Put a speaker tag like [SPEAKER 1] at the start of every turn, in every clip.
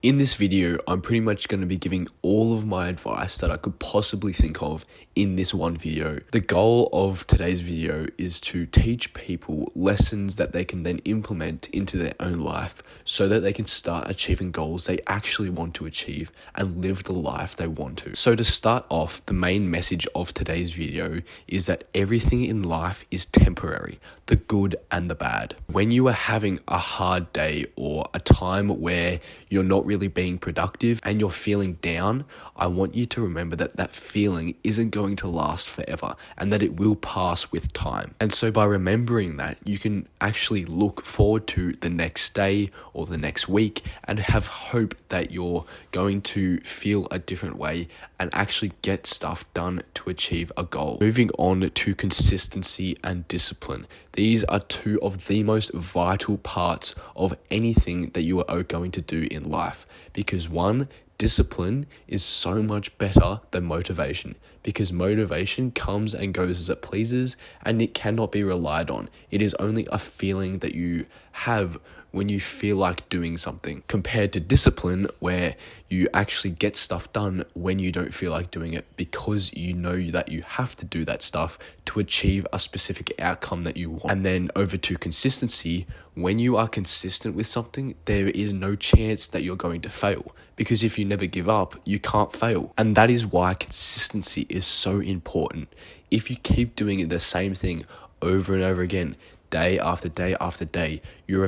[SPEAKER 1] In this video, I'm pretty much going to be giving all of my advice that I could possibly think of in this one video. The goal of today's video is to teach people lessons that they can then implement into their own life so that they can start achieving goals they actually want to achieve and live the life they want to. So to start off, the main message of today's video is that everything in life is temporary, the good and the bad. When you are having a hard day or a time where you're not really being productive and you're feeling down, I want you to remember that that feeling isn't going to last forever and that it will pass with time. And so by remembering that, you can actually look forward to the next day or the next week and have hope that you're going to feel a different way and actually get stuff done to achieve a goal. Moving on to consistency and discipline. These are two of the most vital parts of anything that you are going to do in life. Because one, discipline is so much better than motivation, because motivation comes and goes as it pleases and it cannot be relied on. It is only a feeling that you have when you feel like doing something, compared to discipline where you actually get stuff done when you don't feel like doing it because you know that you have to do that stuff to achieve a specific outcome that you want. And then over to consistency. When you are consistent with something, there is no chance that you're going to fail, because if you never give up, you can't fail. And that is why consistency is so important. If you keep doing the same thing over and over again, day after day after day, you're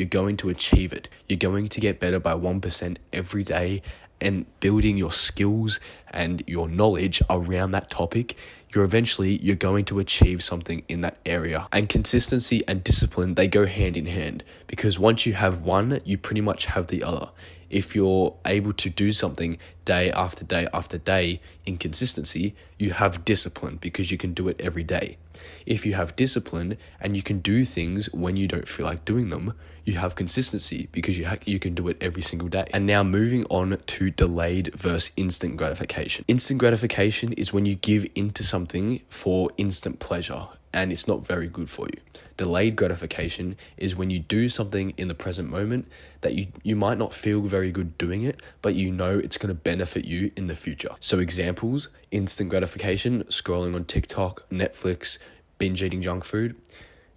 [SPEAKER 1] going to achieve it. You're going to get better by 1% every day, and building your skills and your knowledge around that topic, you're going to achieve something in that area. And consistency and discipline, they go hand in hand, because once you have one, you pretty much have the other. If you're able to do something day after day after day in consistency, you have discipline because you can do it every day. If you have discipline and you can do things when you don't feel like doing them, you have consistency because you can do it every single day. And now moving on to delayed versus instant gratification. Instant gratification is when you give into something for instant pleasure, and it's not very good for you. Delayed gratification is when you do something in the present moment that you might not feel very good doing it, but you know it's going to benefit you in the future. So examples: instant gratification, scrolling on TikTok, Netflix, binge eating junk food.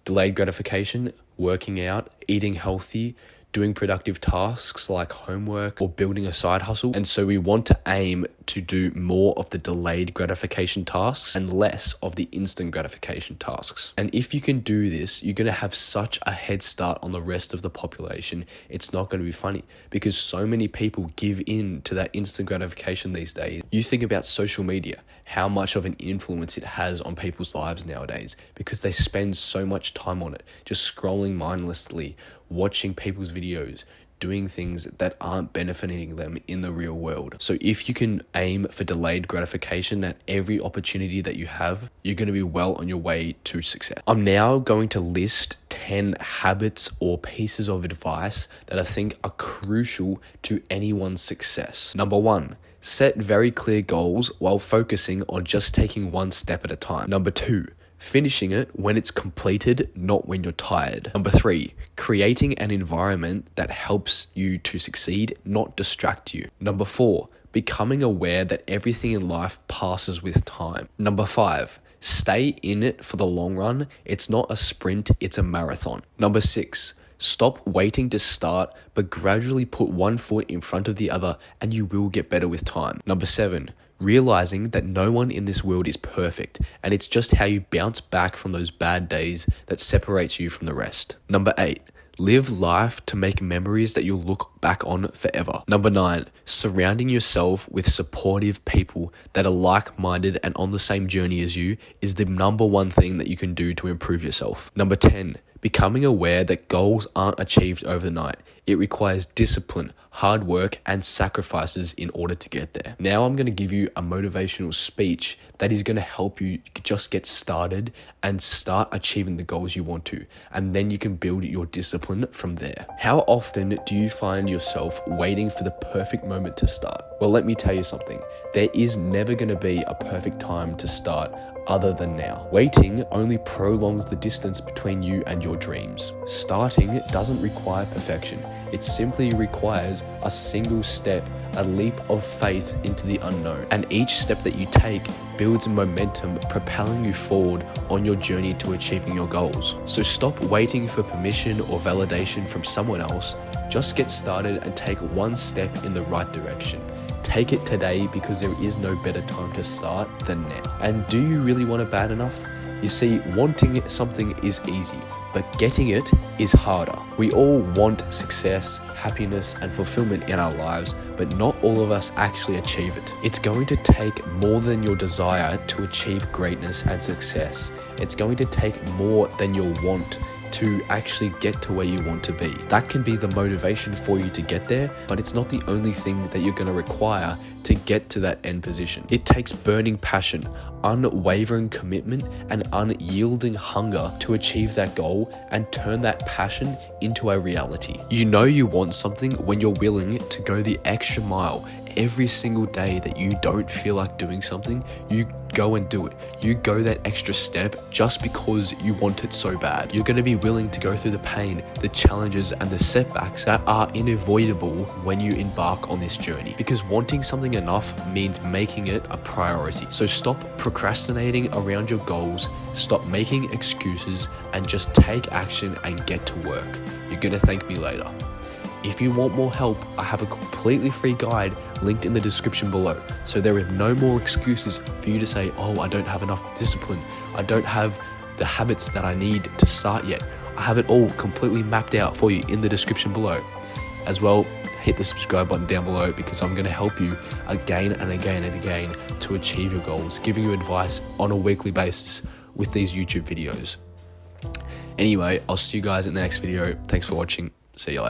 [SPEAKER 1] Delayed gratification, working out, eating healthy, doing productive tasks like homework or building a side hustle. And so we want to aim to do more of the delayed gratification tasks and less of the instant gratification tasks. And if you can do this, you're going to have such a head start on the rest of the population. It's not going to be funny, because so many people give in to that instant gratification these days. You think about social media, how much of an influence it has on people's lives nowadays, because they spend so much time on it, just scrolling mindlessly, watching people's videos, doing things that aren't benefiting them in the real world. So if you can aim for delayed gratification at every opportunity that you have, you're going to be well on your way to success. I'm now going to list 10 habits or pieces of advice that I think are crucial to anyone's success. Number 1, set very clear goals while focusing on just taking one step at a time. Number 2, finishing it when it's completed, not when you're tired. Number 3, creating an environment that helps you to succeed, not distract you. Number 4, becoming aware that everything in life passes with time. Number 5, stay in it for the long run. It's not a sprint, it's a marathon. Number 6, stop waiting to start, but gradually put one foot in front of the other, and you will get better with time. Number 7, realizing that no one in this world is perfect, and it's just how you bounce back from those bad days that separates you from the rest. Number 8, live life to make memories that you'll look back on forever. Number 9, surrounding yourself with supportive people that are like-minded and on the same journey as you is the number one thing that you can do to improve yourself. Number 10, becoming aware that goals aren't achieved overnight. It requires discipline, hard work, and sacrifices in order to get there. Now I'm going to give you a motivational speech that is going to help you just get started and start achieving the goals you want to. And then you can build your discipline from there. How often do you find yourself waiting for the perfect moment to start? Well, let me tell you something. There is never going to be a perfect time to start other than now. Waiting only prolongs the distance between you and your dreams. Starting doesn't require perfection. It simply requires a single step, a leap of faith into the unknown. And each step that you take builds momentum, propelling you forward on your journey to achieving your goals. So stop waiting for permission or validation from someone else. Just get started and take one step in the right direction. Take it today, because there is no better time to start than now. And do you really want it bad enough? You see, wanting something is easy, but getting it is harder. We all want success, happiness, and fulfillment in our lives, but not all of us actually achieve it. It's going to take more than your desire to achieve greatness and success. It's going to take more than your want to actually get to where you want to be. That can be the motivation for you to get there, but it's not the only thing that you're going to require to get to that end position. It takes burning passion, unwavering commitment, and unyielding hunger to achieve that goal and turn that passion into a reality. You know you want something when you're willing to go the extra mile. Every single day that you don't feel like doing something, you go and do it. You go that extra step just because you want it so bad. You're going to be willing to go through the pain, the challenges, and the setbacks that are unavoidable when you embark on this journey, because wanting something enough means making it a priority. So stop procrastinating around your goals, stop making excuses, and just take action and get to work. You're going to thank me later. If you want more help, I have a completely free guide linked in the description below. So there are no more excuses for you to say, oh, I don't have enough discipline. I don't have the habits that I need to start yet. I have it all completely mapped out for you in the description below. As well, hit the subscribe button down below, because I'm going to help you again and again and again to achieve your goals, giving you advice on a weekly basis with these YouTube videos. Anyway, I'll see you guys in the next video. Thanks for watching. See you later.